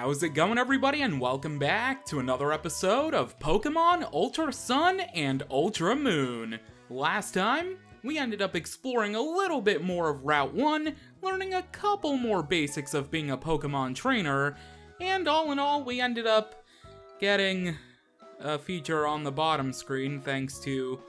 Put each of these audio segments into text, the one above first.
How's it going, everybody, and welcome back to another episode of Pokémon Ultra Sun and Ultra Moon. Last time, we ended up exploring a little bit more of Route 1, learning a couple more basics of being a Pokémon trainer, and all in all, we ended up getting a feature on the bottom screen thanks to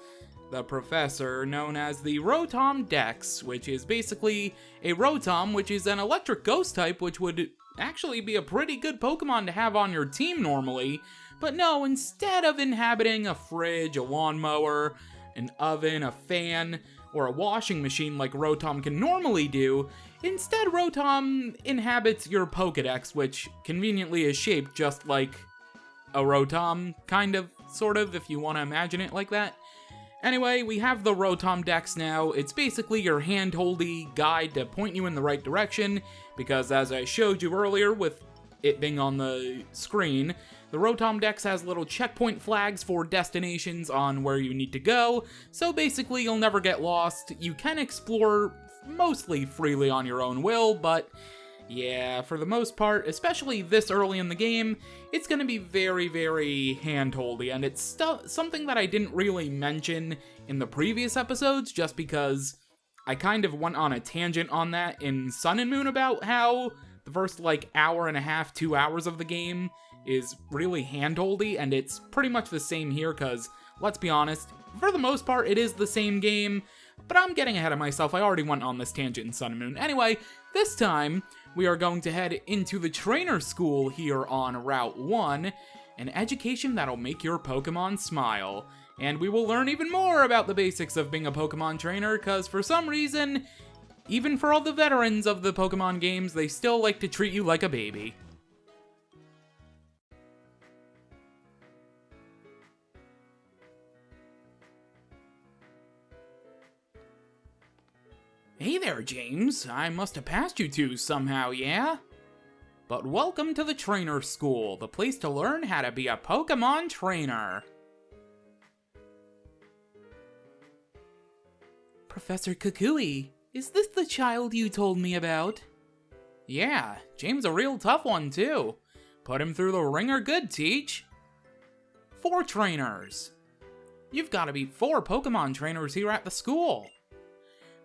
the professor known as the Rotom Dex, which is basically a Rotom, which is an electric ghost type, which would actually be a pretty good Pokemon to have on your team normally. But no, instead of inhabiting a fridge, a lawnmower, an oven, a fan, or a washing machine like Rotom can normally do, instead Rotom inhabits your Pokedex, which conveniently is shaped just like a Rotom, kind of, sort of, if you want to imagine it like that. Anyway, we have the Rotom Dex now. It's basically your hand-holdy guide to point you in the right direction, because as I showed you earlier with it being on the screen, the Rotom Dex has little checkpoint flags for destinations on where you need to go, so basically you'll never get lost. You can explore mostly freely on your own will, but yeah, for the most part, especially this early in the game, it's going to be very, very hand-holdy, and it's something that I didn't really mention in the previous episodes, just because I kind of went on a tangent on that in Sun and Moon about how the first, hour and a half, 2 hours of the game is really hand-holdy, and it's pretty much the same here, because, let's be honest, for the most part, it is the same game, but I'm getting ahead of myself. I already went on this tangent in Sun and Moon. Anyway, this time, we are going to head into the trainer school here on Route 1, an education that'll make your Pokemon smile. And we will learn even more about the basics of being a Pokemon trainer, because for some reason, even for all the veterans of the Pokemon games, they still like to treat you like a baby. Hey there, James. I must have passed you two somehow, yeah? But welcome to the Trainer School, the place to learn how to be a Pokemon trainer. Professor Kukui, is this the child you told me about? Yeah, James a real tough one, too. Put him through the ringer good, Teach. 4 trainers. You've got to beat 4 Pokemon trainers here at the school.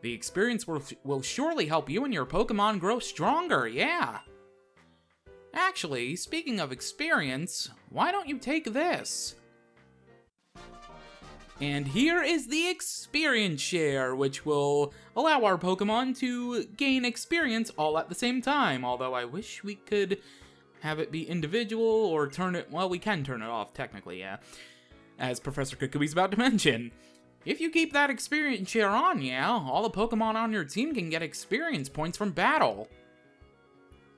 The experience will surely help you and your Pokemon grow stronger, yeah. Actually, speaking of experience, why don't you take this? And here is the Experience Share, which will allow our Pokemon to gain experience all at the same time, although I wish we could have it be individual or turn it, well, we can turn it off technically, yeah, as Professor Kukui's about to mention. If you keep that experience share on, yeah, all the Pokemon on your team can get experience points from battle.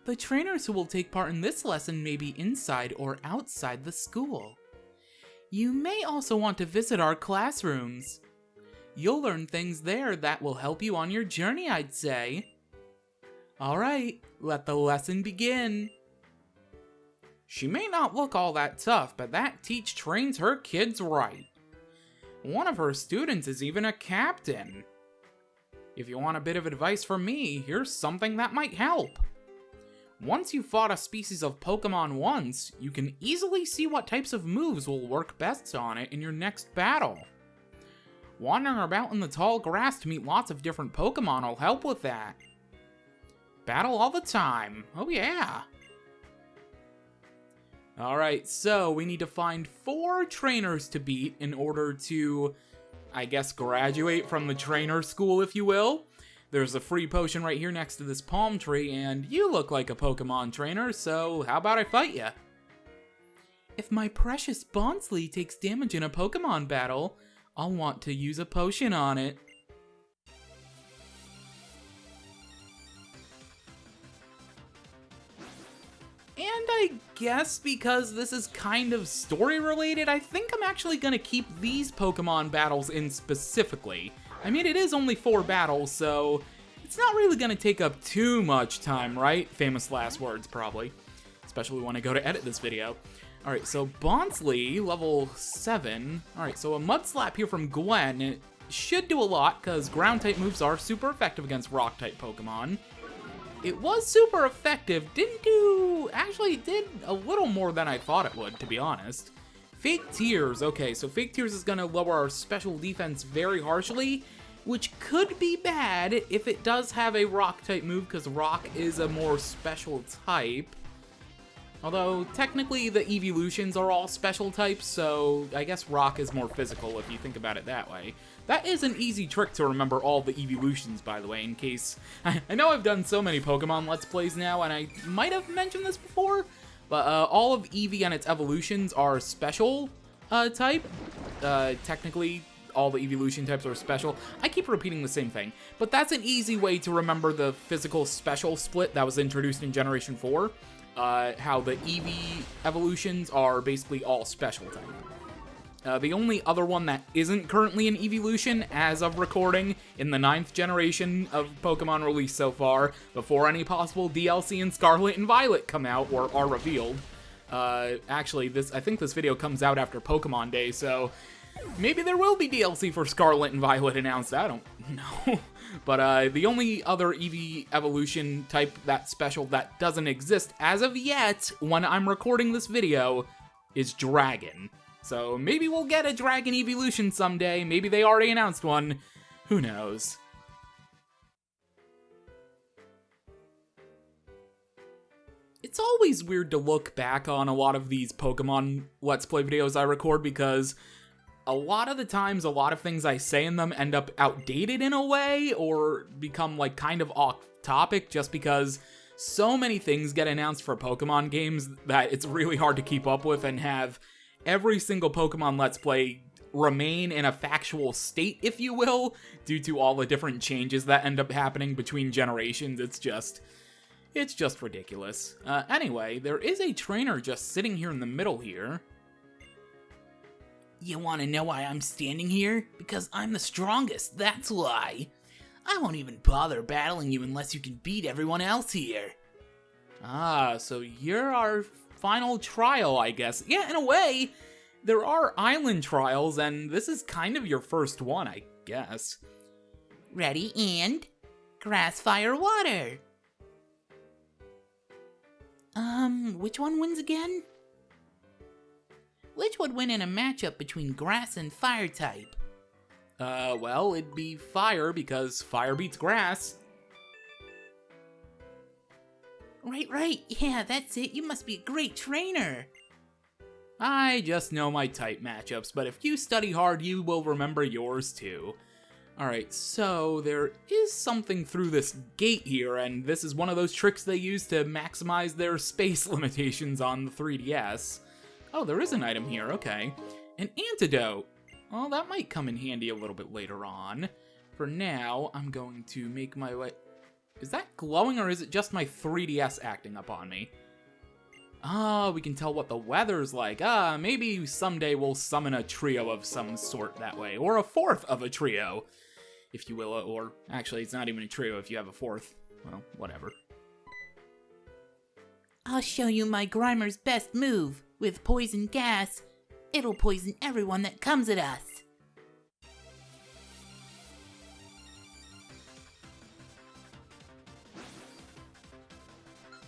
The trainers who will take part in this lesson may be inside or outside the school. You may also want to visit our classrooms. You'll learn things there that will help you on your journey, I'd say. Alright, let the lesson begin. She may not look all that tough, but that Teach trains her kids right. One of her students is even a captain. If you want a bit of advice from me, here's something that might help. Once you've fought a species of Pokemon once, you can easily see what types of moves will work best on it in your next battle. Wandering about in the tall grass to meet lots of different Pokemon will help with that. Battle all the time, oh yeah. Alright, so we need to find 4 trainers to beat in order to, I guess, graduate from the trainer school, if you will. There's a free potion right here next to this palm tree, and you look like a Pokemon trainer, so how about I fight ya? If my precious Bonsly takes damage in a Pokemon battle, I'll want to use a potion on it. And I guess because this is kind of story related, I think I'm actually gonna keep these Pokemon battles in specifically. I mean, it is only 4 battles, so it's not really gonna take up too much time, right? Famous last words, probably. Especially when I go to edit this video. Alright, so Bonsly, level 7. Alright, so a Mud Slap here from Gwen. It should do a lot, because Ground-type moves are super effective against Rock-type Pokemon. it was super effective. Actually did a little more than I thought it would, to be honest. Fake Tears, okay, so Fake Tears is gonna lower our special defense very harshly, which could be bad if it does have a rock type move, because rock is a more special type. Although, technically, the evolutions are all special types, so I guess rock is more physical if you think about it that way. That is an easy trick to remember all the evolutions, by the way, in case... I know I've done so many Pokemon Let's Plays now, and I might have mentioned this before, but all of Eevee and its evolutions are special type. Technically, all the evolution types are special. I keep repeating the same thing, but that's an easy way to remember the physical special split that was introduced in Generation 4. How the Eevee evolutions are basically all special type. The only other one that isn't currently an evolution as of recording in the 9th generation of Pokemon released so far, before any possible DLC in Scarlet and Violet come out or are revealed. Actually, I think this video comes out after Pokemon Day, so maybe there will be DLC for Scarlet and Violet announced, I don't know. But the only other Eevee evolution type that's special that doesn't exist as of yet when I'm recording this video is Dragon. So maybe we'll get a Dragon evolution someday, maybe they already announced one, who knows. It's always weird to look back on a lot of these Pokemon Let's Play videos I record because a lot of the times, a lot of things I say in them end up outdated in a way or become like kind of off topic just because so many things get announced for Pokemon games that it's really hard to keep up with and have every single Pokemon Let's Play remain in a factual state, if you will, due to all the different changes that end up happening between generations. It's just ridiculous. Anyway, there is a trainer just sitting here in the middle here. You want to know why I'm standing here? Because I'm the strongest, that's why. I won't even bother battling you unless you can beat everyone else here. Ah, so you're our final trial, I guess. Yeah, in a way, there are island trials, and this is kind of your first one, I guess. Ready, and... grass, fire, water. Which one wins again? Which would win in a matchup between grass and fire type? Well, it'd be fire because fire beats grass. Right, yeah, that's it. You must be a great trainer. I just know my type matchups, but if you study hard, you will remember yours too. Alright, so there is something through this gate here, and this is one of those tricks they use to maximize their space limitations on the 3DS. Oh, there is an item here, okay. An antidote. Well, that might come in handy a little bit later on. For now, I'm going to make my way... Is that glowing, or is it just my 3DS acting up on me? Ah, we can tell what the weather's like. Ah, maybe someday we'll summon a trio of some sort that way. Or a fourth of a trio, if you will. Or, actually, it's not even a trio if you have a fourth. Well, whatever. I'll show you my Grimer's best move. With poison gas, it'll poison everyone that comes at us.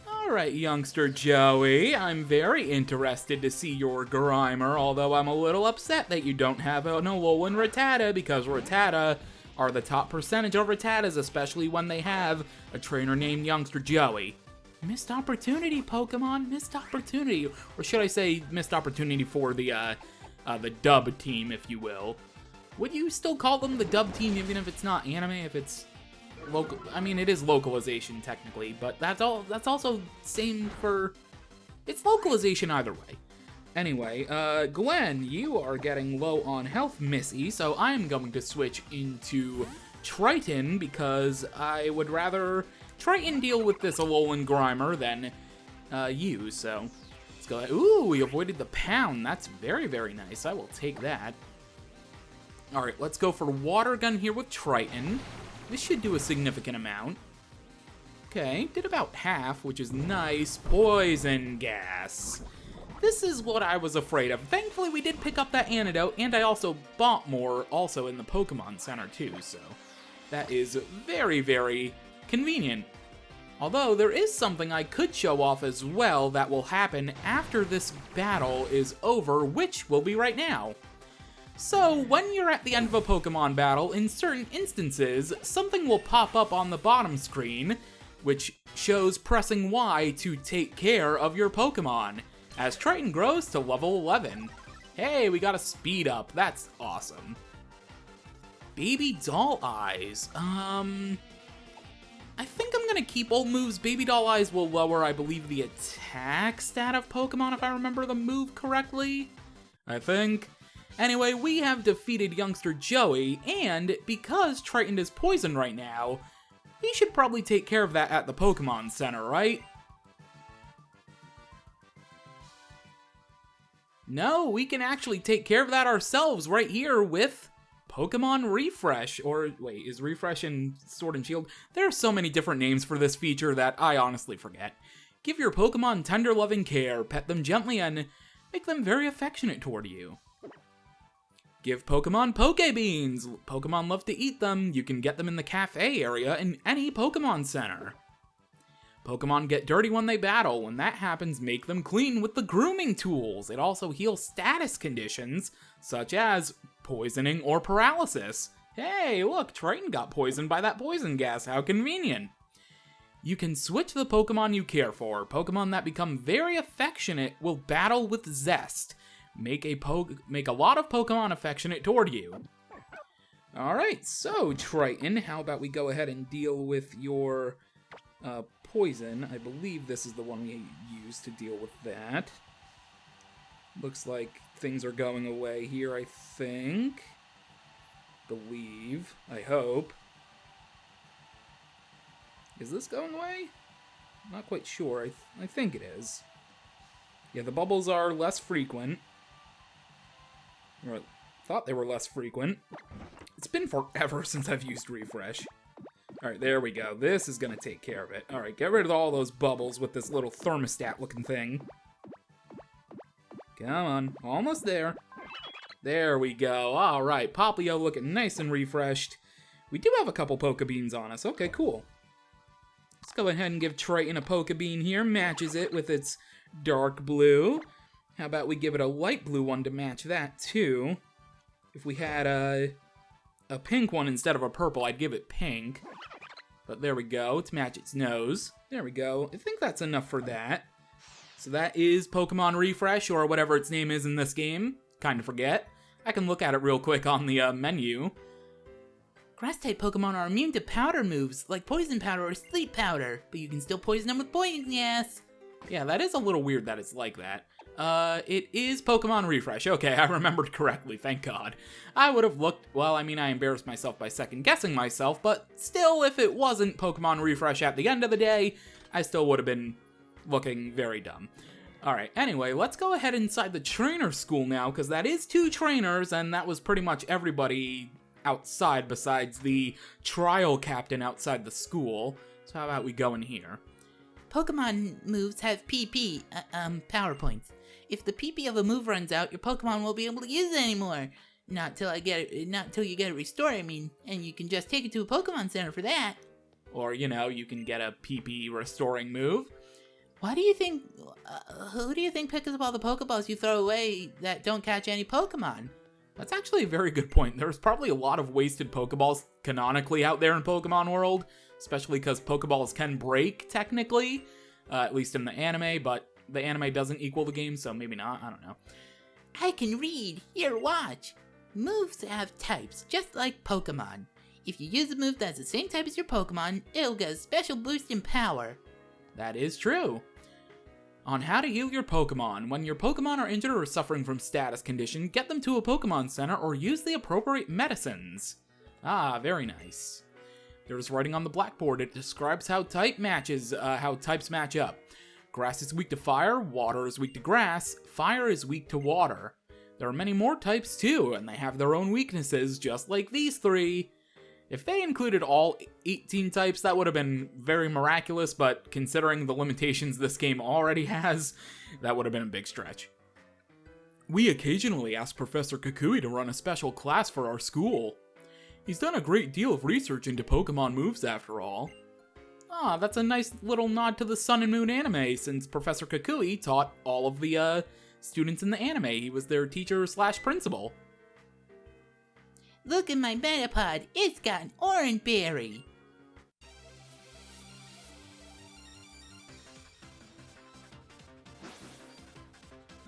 Alright, youngster Joey, I'm very interested to see your Grimer, although I'm a little upset that you don't have an Alolan Rattata, because Rattata are the top percentage of Rattatas, especially when they have a trainer named youngster Joey. Missed opportunity, Pokemon, missed opportunity. Or should I say missed opportunity for the dub team, if you will. Would you still call them the dub team even if it's not anime, if it's local? I mean, it is localization technically, but that's also same for... It's localization either way. Anyway, Gwen, you are getting low on health, Missy, so I'm going to switch into Triton because I would rather Triton deal with this Alolan Grimer than you, so let's go ahead. Ooh, we avoided the pound. That's very, very nice. I will take that. Alright, let's go for Water Gun here with Triton. This should do a significant amount. Okay, did about half, which is nice. Poison Gas. This is what I was afraid of. Thankfully, we did pick up that antidote, and I also bought more also in the Pokemon Center, too, so that is very, very convenient. Although there is something I could show off as well that will happen after this battle is over, which will be right now. So, when you're at the end of a Pokemon battle, in certain instances, something will pop up on the bottom screen, which shows pressing Y to take care of your Pokemon, as Triton grows to level 11. Hey, we got a speed up, that's awesome. Baby Doll Eyes, I think I'm gonna keep old moves. Baby Doll Eyes will lower, I believe, the attack stat of Pokemon, if I remember the move correctly. I think. Anyway, we have defeated youngster Joey, and because Triton is poisoned right now, we should probably take care of that at the Pokemon Center, right? No, we can actually take care of that ourselves right here with Pokemon Refresh, or wait, is Refresh in Sword and Shield? There are so many different names for this feature that I honestly forget. Give your Pokemon tender loving care, pet them gently, and make them very affectionate toward you. Give Pokemon Pokebeans. Pokemon love to eat them. You can get them in the cafe area in any Pokemon Center. Pokemon get dirty when they battle. When that happens, make them clean with the grooming tools. It also heals status conditions, such as poisoning or paralysis. Hey, look, Triton got poisoned by that poison gas. How convenient. You can switch the Pokemon you care for. Pokemon that become very affectionate will battle with zest. Make a lot of Pokemon affectionate toward you. Alright, so Triton, how about we go ahead and deal with your poison. I believe this is the one we use to deal with that. Looks like things are going away here, I think. I hope. Is this going away? Not quite sure. I think it is. Yeah, the bubbles are less frequent. Or I thought they were less frequent. It's been forever since I've used Refresh. Alright, there we go. This is gonna take care of it. Alright, get rid of all those bubbles with this little thermostat-looking thing. Come on, almost there. There we go. Alright, Popplio looking nice and refreshed. We do have a couple Pokebeans on us. Okay, cool. Let's go ahead and give Triton a Pokebean here. Matches it with its dark blue. How about we give it a light blue one to match that, too? If we had a pink one instead of a purple, I'd give it pink. But there we go, to match its nose. There we go. I think that's enough for that. So that is Pokemon Refresh, or whatever its name is in this game. Kinda forget. I can look at it real quick on the menu. Grass-type Pokemon are immune to powder moves, like Poison Powder or Sleep Powder, but you can still poison them with poison gas. Yeah, that is a little weird that it's like that. It is Pokemon Refresh. Okay, I remembered correctly, thank God. I would have looked, well, I mean, I embarrassed myself by second-guessing myself, but still, if it wasn't Pokemon Refresh at the end of the day, I still would have been looking very dumb. Alright, anyway, let's go ahead inside the trainer school now, because that is 2 trainers, and that was pretty much everybody outside besides the trial captain outside the school. So how about we go in here? Pokemon moves have PP, power points. If the PP of a move runs out, your Pokemon won't be able to use it anymore. Not till you get it restored, I mean, and you can just take it to a Pokemon Center for that. Or, you know, you can get a PP restoring move. Why do you think, who do you think picks up all the Pokeballs you throw away that don't catch any Pokemon? That's actually a very good point. There's probably a lot of wasted Pokeballs canonically out there in Pokemon World, especially because Pokeballs can break, technically, at least in the anime, but the anime doesn't equal the game, so maybe not, I don't know. I can read. Here, watch. Moves have types, just like Pokemon. If you use a move that's the same type as your Pokemon, it'll get a special boost in power. That is true. On how to heal your Pokemon. When your Pokemon are injured or suffering from status condition, get them to a Pokemon Center or use the appropriate medicines. Ah, very nice. There's writing on the blackboard. It describes how types match up. Grass is weak to fire, water is weak to grass, fire is weak to water. There are many more types too, and they have their own weaknesses, just like these 3. If they included all 18 types, that would have been very miraculous, but considering the limitations this game already has, that would have been a big stretch. We occasionally ask Professor Kukui to run a special class for our school. He's done a great deal of research into Pokemon moves after all. Ah, that's a nice little nod to the Sun and Moon anime, since Professor Kukui taught all of the students in the anime. He was their teacher slash principal. Look at my Metapod, it's got an orange berry.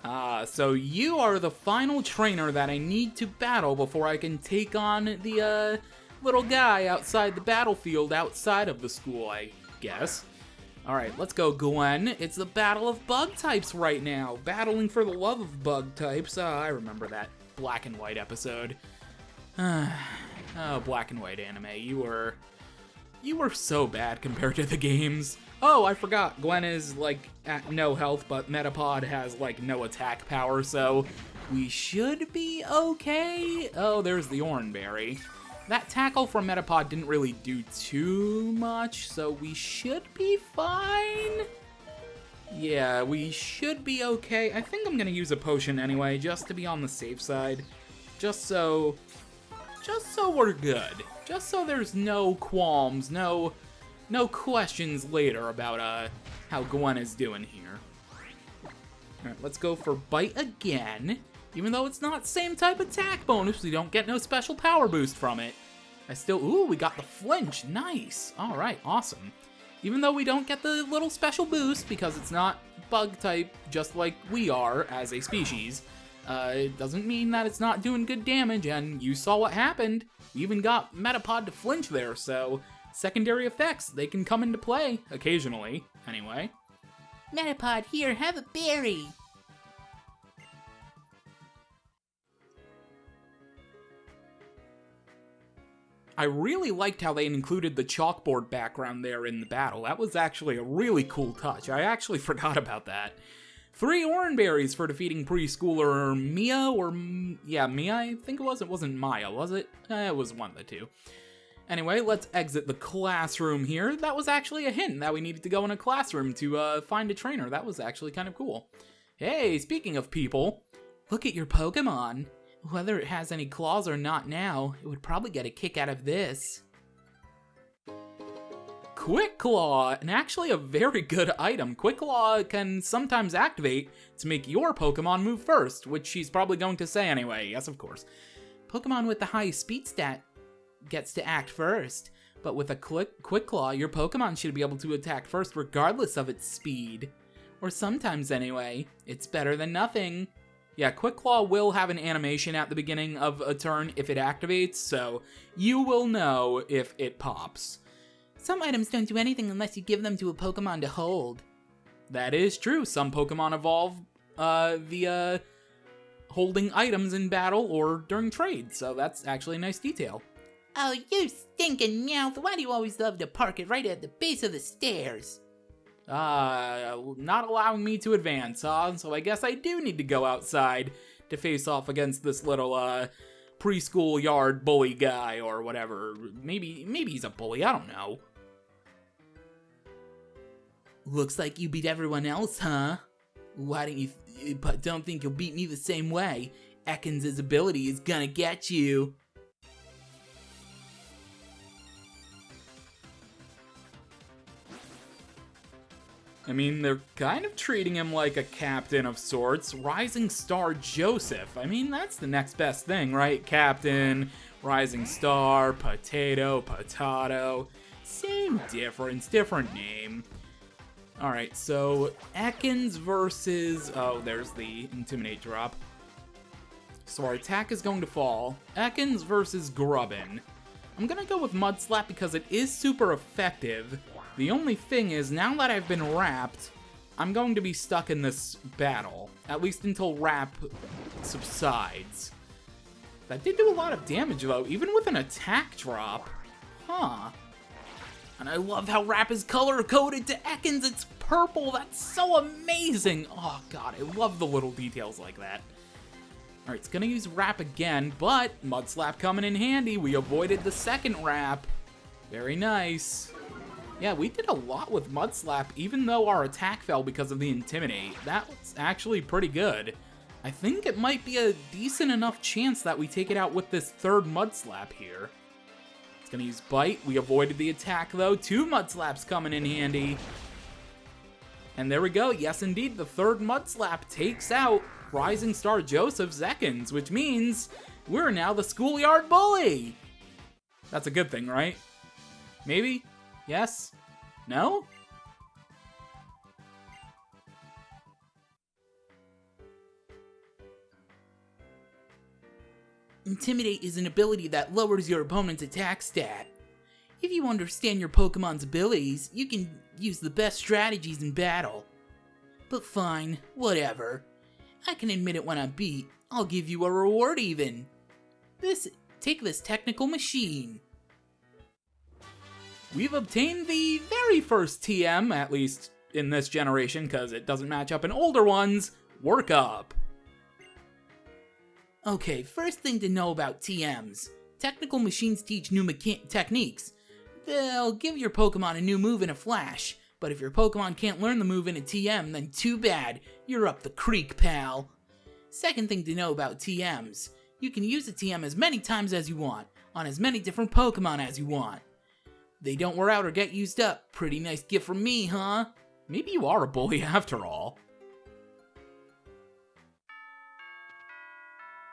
Ah, so you are the final trainer that I need to battle before I can take on the, little guy outside the battlefield outside of the school, I guess. Alright, let's go, Gwen. It's the battle of bug types right now. Battling for the love of bug types. I remember that black and white episode. Oh, black and white anime. You were so bad compared to the games. Oh, I forgot. Gwen is, like, at no health, but Metapod has, like, no attack power, so we should be okay. Oh, there's the Oranberry. That tackle from Metapod didn't really do too much, so we should be fine. Yeah, we should be okay. I think I'm gonna use a potion anyway, just to be on the safe side. Just so we're good. Just so there's no qualms, no questions later about how Gwen is doing here. Alright, let's go for Bite again. Even though it's not same type attack bonus, we don't get no special power boost from it. Ooh, we got the flinch, nice. Alright, awesome. Even though we don't get the little special boost because it's not bug type, just like we are as a species, it doesn't mean that it's not doing good damage, and you saw what happened. We even got Metapod to flinch there, so secondary effects, they can come into play, occasionally, anyway. Metapod, here, have a berry. I really liked how they included the chalkboard background there in the battle. That was actually a really cool touch. I actually forgot about that. 3 Oranberries for defeating preschooler Mia, Mia, I think it was. It wasn't Maya, was it? It was one of the two. Anyway, let's exit the classroom here. That was actually a hint that we needed to go in a classroom to find a trainer. That was actually kind of cool. Hey, speaking of people, look at your Pokemon. Whether it has any claws or not now, it would probably get a kick out of this. Quick Claw, and actually a very good item. Quick Claw can sometimes activate to make your Pokemon move first, which she's probably going to say anyway. Yes, of course. Pokemon with the highest speed stat gets to act first, but with a Quick Claw, your Pokemon should be able to attack first regardless of its speed. Or sometimes anyway. It's better than nothing. Yeah, Quick Claw will have an animation at the beginning of a turn if it activates, so you will know if it pops. Some items don't do anything unless you give them to a Pokemon to hold. That is true. Some Pokemon evolve via holding items in battle or during trade, so that's actually a nice detail. Oh, you stinking mouth! Why do you always love to park it right at the base of the stairs? Not allowing me to advance, huh? So I guess I do need to go outside to face off against this little, preschool yard bully guy or whatever. Maybe he's a bully, I don't know. Looks like you beat everyone else, huh? Why don't you, but don't think you'll beat me the same way. Ekans' ability is gonna get you. I mean, they're kind of treating him like a captain of sorts. Rising Star Joseph. I mean, that's the next best thing, right? Captain, Rising Star, Potato. Same difference, different name. Alright, so Ekans versus... Oh, there's the Intimidate drop. So our attack is going to fall. Ekans versus Grubbin. I'm gonna go with Mud Slap because it is super effective. The only thing is, now that I've been wrapped, I'm going to be stuck in this battle. At least until wrap subsides. That did do a lot of damage though, even with an attack drop. Huh. And I love how wrap is color-coded to Ekans. It's purple. That's so amazing. Oh god, I love the little details like that. Alright, it's gonna use wrap again, but Mud Slap coming in handy. We avoided the second wrap. Very nice. Yeah, we did a lot with Mud Slap, even though our attack fell because of the Intimidate. That was actually pretty good. I think it might be a decent enough chance that we take it out with this third Mud Slap here. It's gonna use Bite. We avoided the attack, though. 2 Mud Slaps coming in handy. And there we go. Yes, indeed, the 3rd Mud Slap takes out Rising Star Joseph Zekins, which means we're now the schoolyard bully. That's a good thing, right? Maybe? Yes? No? Intimidate is an ability that lowers your opponent's attack stat. If you understand your Pokemon's abilities, you can use the best strategies in battle. But fine, whatever. I can admit it when I'm beat. I'll give you a reward even. Take this technical machine. We've obtained the very first TM, at least in this generation, because it doesn't match up in older ones. Work up. Okay, first thing to know about TMs. Technical machines teach new techniques. They'll give your Pokemon a new move in a flash, but if your Pokemon can't learn the move in a TM, then too bad, you're up the creek, pal. Second thing to know about TMs. You can use a TM as many times as you want, on as many different Pokemon as you want. They don't wear out or get used up. Pretty nice gift from me, huh? Maybe you are a bully after all.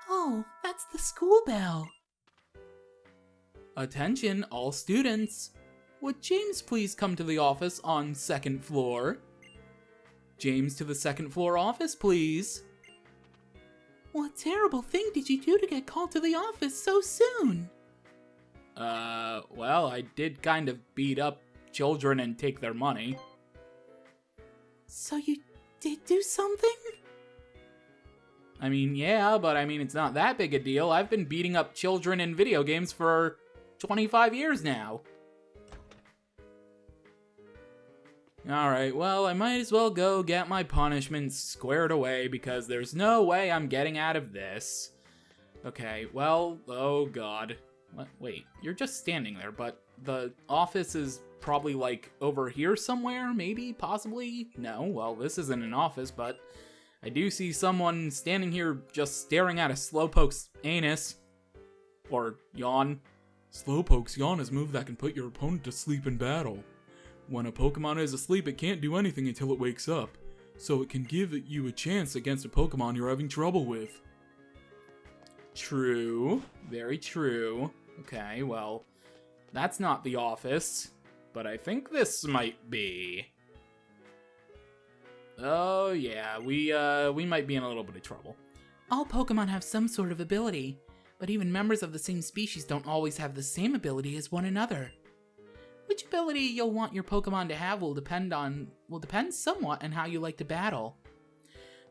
Oh, that's the school bell. Attention, all students. Would James please come to the office on 2nd floor? James to the 2nd floor office, please. What terrible thing did you do to get called to the office so soon? Well, I did kind of beat up children and take their money. So you did do something? I mean, yeah, but I mean, it's not that big a deal. I've been beating up children in video games for 25 years now. Alright, well, I might as well go get my punishment squared away because there's no way I'm getting out of this. Okay, well, oh god. Wait, you're just standing there, but the office is probably like over here somewhere, maybe, possibly? No, well, this isn't an office, but I do see someone standing here just staring at a Slowpoke's anus. Or yawn. Slowpoke's yawn is a move that can put your opponent to sleep in battle. When a Pokemon is asleep, it can't do anything until it wakes up, so it can give you a chance against a Pokemon you're having trouble with. True. Very true. Okay, well, that's not the office, but I think this might be. Oh yeah, we might be in a little bit of trouble. All Pokemon have some sort of ability, but even members of the same species don't always have the same ability as one another. Which ability you'll want your Pokemon to have will depend somewhat on how you like to battle.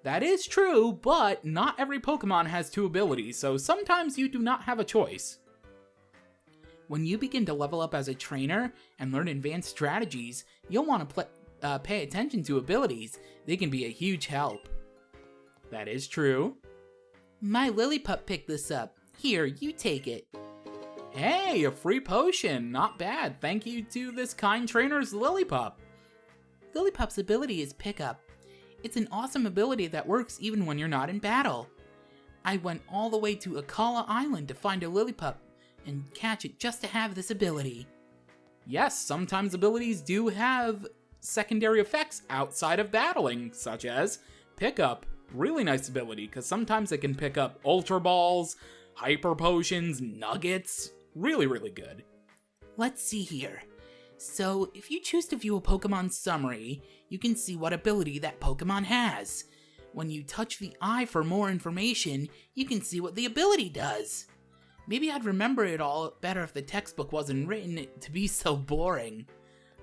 That is true, but not every Pokemon has 2 abilities, so sometimes you do not have a choice. When you begin to level up as a trainer and learn advanced strategies, you'll want to pay attention to abilities. They can be a huge help. That is true. My Lillipup picked this up. Here, you take it. Hey, a free potion. Not bad. Thank you to this kind trainer's Lillipup. Lillipup's ability is Pickup. It's an awesome ability that works even when you're not in battle. I went all the way to Akala Island to find a Lillipup and catch it just to have this ability. Yes, sometimes abilities do have secondary effects outside of battling, such as Pickup. Really nice ability, because sometimes it can pick up Ultra Balls, Hyper Potions, Nuggets. Really, really good. Let's see here. So, if you choose to view a Pokemon summary, you can see what ability that Pokemon has. When you touch the eye for more information, you can see what the ability does. Maybe I'd remember it all better if the textbook wasn't written to be so boring.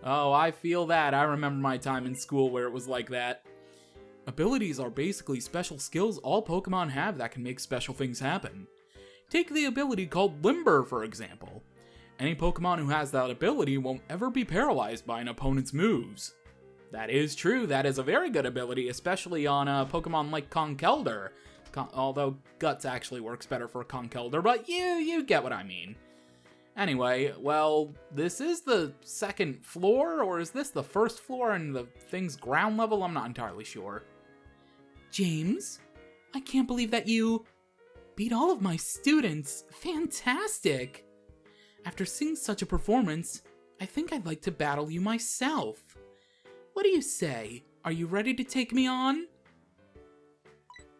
Oh, I feel that. I remember my time in school where it was like that. Abilities are basically special skills all Pokemon have that can make special things happen. Take the ability called Limber, for example. Any Pokemon who has that ability won't ever be paralyzed by an opponent's moves. That is true, that is a very good ability, especially on a Pokemon like Conkeldurr. Although Guts actually works better for Conkeldurr, but you get what I mean. Anyway, well, this is the 2nd floor, or is this the 1st floor and the thing's ground level? I'm not entirely sure. James, I can't believe that you beat all of my students. Fantastic! After seeing such a performance, I think I'd like to battle you myself. What do you say? Are you ready to take me on?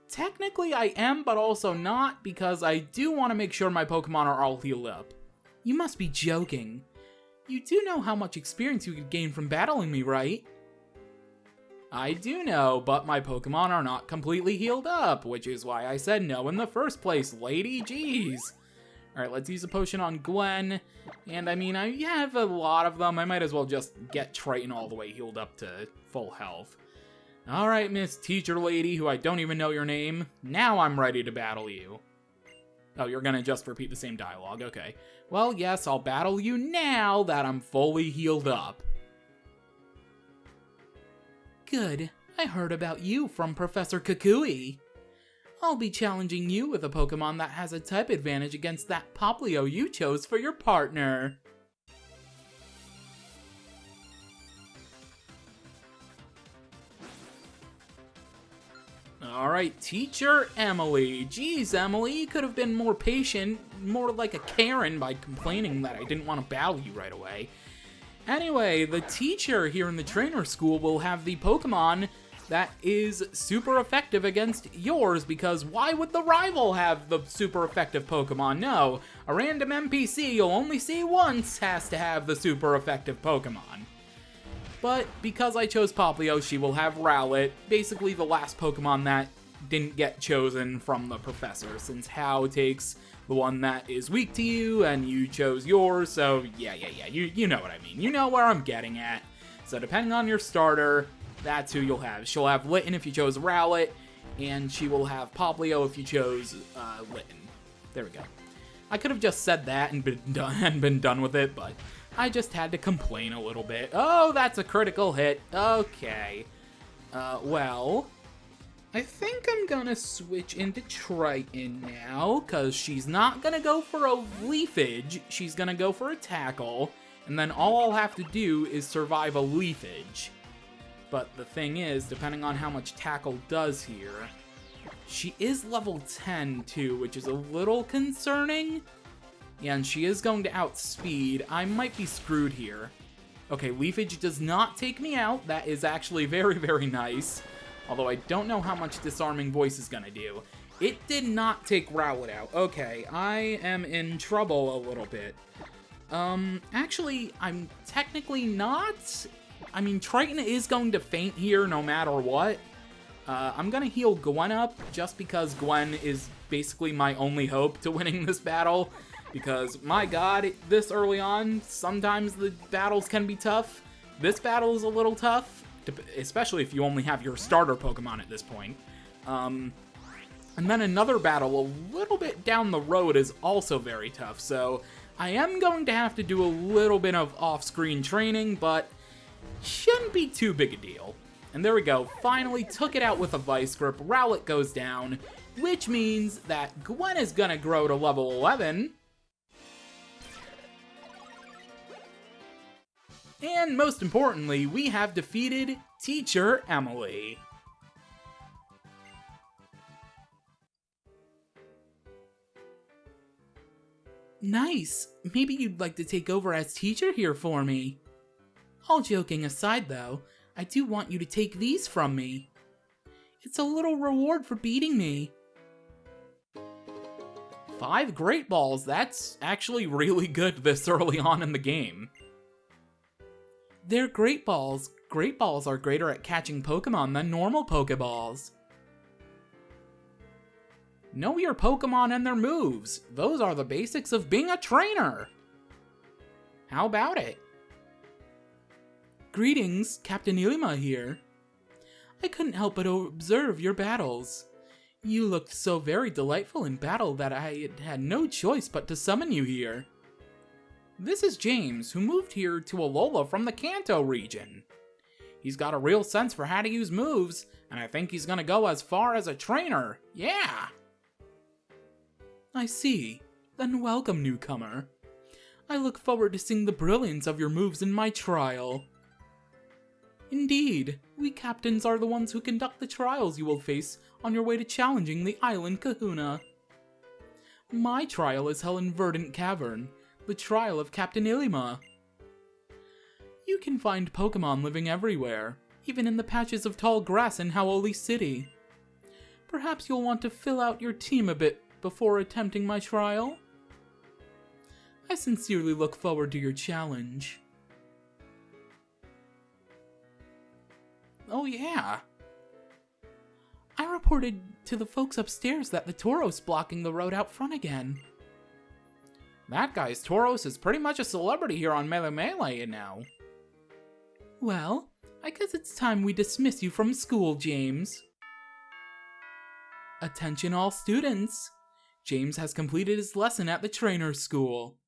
Technically I am, but also not, because I do want to make sure my Pokemon are all healed up. You must be joking. You do know how much experience you could gain from battling me, right? I do know, but my Pokemon are not completely healed up, which is why I said no in the first place, lady. Jeez. Alright, let's use a potion on Gwen. And I mean, I have a lot of them. I might as well just get Triton all the way healed up to full health. Alright, Miss Teacher Lady, who I don't even know your name. Now I'm ready to battle you. Oh, you're gonna just repeat the same dialogue. Okay. Well, yes, I'll battle you now that I'm fully healed up. Good. I heard about you from Professor Kukui. I'll be challenging you with a Pokemon that has a type advantage against that Poplio you chose for your partner. Alright, Teacher Emily. Geez, Emily, you could have been more patient, more like a Karen by complaining that I didn't want to battle you right away. Anyway, the teacher here in the trainer school will have the Pokemon that is super effective against yours, because why would the rival have the super effective Pokemon? No, a random NPC you'll only see once has to have the super effective Pokemon. But because I chose Poplio, she will have Rowlet, basically the last Pokemon that didn't get chosen from the professor, since Hao takes the one that is weak to you, and you chose yours, so yeah, you know what I mean. You know where I'm getting at. So depending on your starter, that's who you'll have. She'll have Litten if you chose Rowlet, and she will have Poplio if you chose Litten. There we go. I could have just said that and been done with it, but I just had to complain a little bit. Oh, that's a critical hit. Okay. Well, I think I'm gonna switch into Triton now, because she's not gonna go for a Leafage, she's gonna go for a Tackle, and then all I'll have to do is survive a Leafage. But the thing is, depending on how much Tackle does here, she is level 10 too, which is a little concerning. Yeah, and she is going to outspeed. I might be screwed here. Okay, Leafage does not take me out. That is actually very, very nice. Although I don't know how much Disarming Voice is gonna do. It did not take Rowlet out. Okay, I am in trouble a little bit. Actually, I'm technically not. I mean, Triton is going to faint here no matter what. I'm gonna heal Gwen up, just because Gwen is basically my only hope to winning this battle. Because, my god, this early on, sometimes the battles can be tough. This battle is a little tough, especially if you only have your starter Pokemon at this point. And then another battle a little bit down the road is also very tough, so I am going to have to do a little bit of off-screen training, but shouldn't be too big a deal. And there we go, finally took it out with a Vice Grip. Rowlet goes down, which means that Gwen is gonna grow to level 11. And most importantly, we have defeated Teacher Emily. Nice. Maybe you'd like to take over as teacher here for me. All joking aside though, I do want you to take these from me. It's a little reward for beating me. 5 Great Balls, that's actually really good this early on in the game. They're Great Balls. Great Balls are greater at catching Pokemon than normal Pokeballs. Know your Pokemon and their moves. Those are the basics of being a trainer. How about it? Greetings, Captain Ilima here. I couldn't help but observe your battles. You looked so very delightful in battle that I had no choice but to summon you here. This is James, who moved here to Alola from the Kanto region. He's got a real sense for how to use moves, and I think he's gonna go as far as a trainer. Yeah! I see. Then welcome, newcomer. I look forward to seeing the brilliance of your moves in my trial. Indeed, we captains are the ones who conduct the trials you will face on your way to challenging the island Kahuna. My trial is held in Verdant Cavern. the trial of Captain Ilima. You can find Pokémon living everywhere, even in the patches of tall grass in Howoli City. Perhaps you'll want to fill out your team a bit before attempting my trial? I sincerely look forward to your challenge. Oh yeah. I reported to the folks upstairs that the Tauros blocking the road out front again. That guy's Tauros is pretty much a celebrity here on Melee Melee, you know. Well, I guess it's time we dismiss you from school, James. Attention all students. James has completed his lesson at the trainer's school.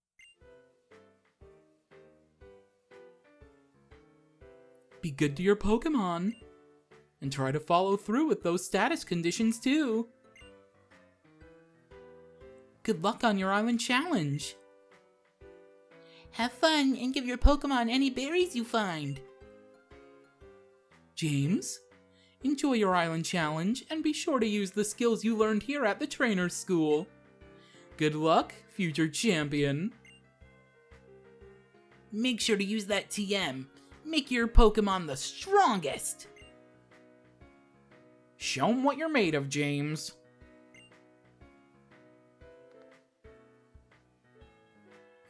Be good to your Pokémon. And try to follow through with those status conditions too. Good luck on your island challenge. Have fun and give your Pokémon any berries you find. James, enjoy your island challenge and be sure to use the skills you learned here at the trainer's school. Good luck, future champion. Make sure to use that TM. Make your Pokémon the strongest. Show 'em what you're made of, James.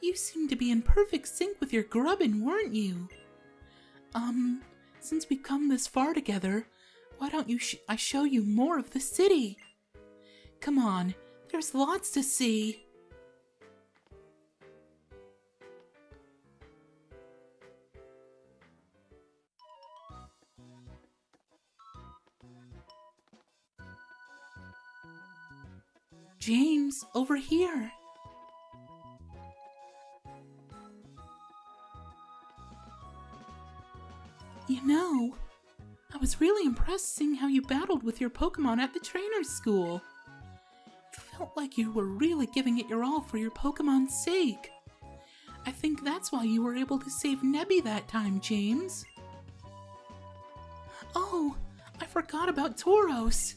You seem to be in perfect sync with your grubbin, weren't you? Since we've come this far together, why don't I show you more of the city? Come on, there's lots to see. James, over here. You know, I was really impressed seeing how you battled with your Pokémon at the trainer's school. It felt like you were really giving it your all for your Pokémon's sake. I think that's why you were able to save Nebby that time, James. Oh, I forgot about Tauros.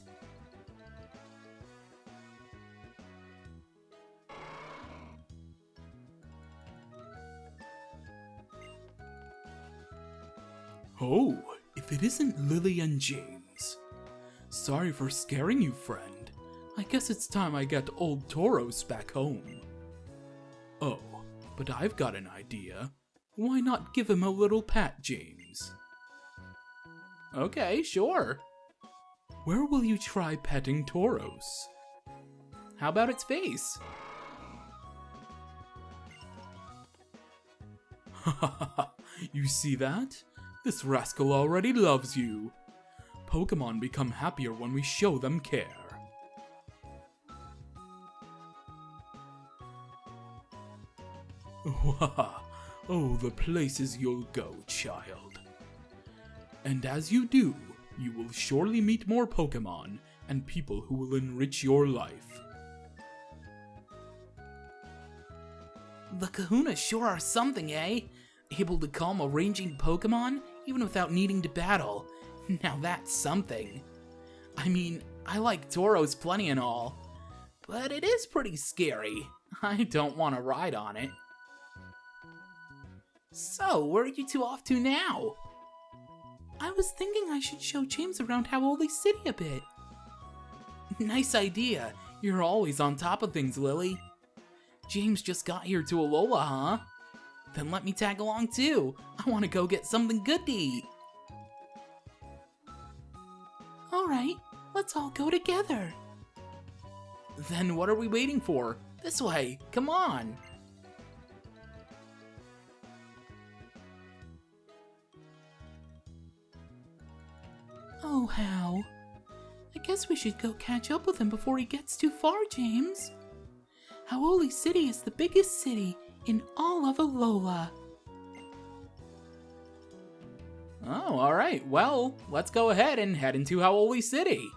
Oh, if it isn't Lily and James. Sorry for scaring you, friend. I guess it's time I get old Tauros back home. Oh, but I've got an idea. Why not give him a little pat, James? Okay, sure. Where will you try petting Tauros? How about its face? Hahaha, you see that? This rascal already loves you. Pokémon become happier when we show them care. Oh, the places you'll go, child. And as you do, you will surely meet more Pokémon and people who will enrich your life. The Kahunas sure are something, eh? Able to calm a ranging Pokémon, even without needing to battle. Now that's something. I mean, I like Tauros plenty and all, but it is pretty scary. I don't want to ride on it. So, where are you two off to now? I was thinking I should show James around Howoli City a bit. Nice idea. You're always on top of things, Lily. James just got here to Alola, huh? Then let me tag along too. I want to go get something good to eat. Alright, let's all go together. Then what are we waiting for? This way, come on. Oh, How? I guess we should go catch up with him before he gets too far, James. Howoli City is the biggest city in all of Alola. Oh, alright. Well, let's go ahead and head into Howoli City.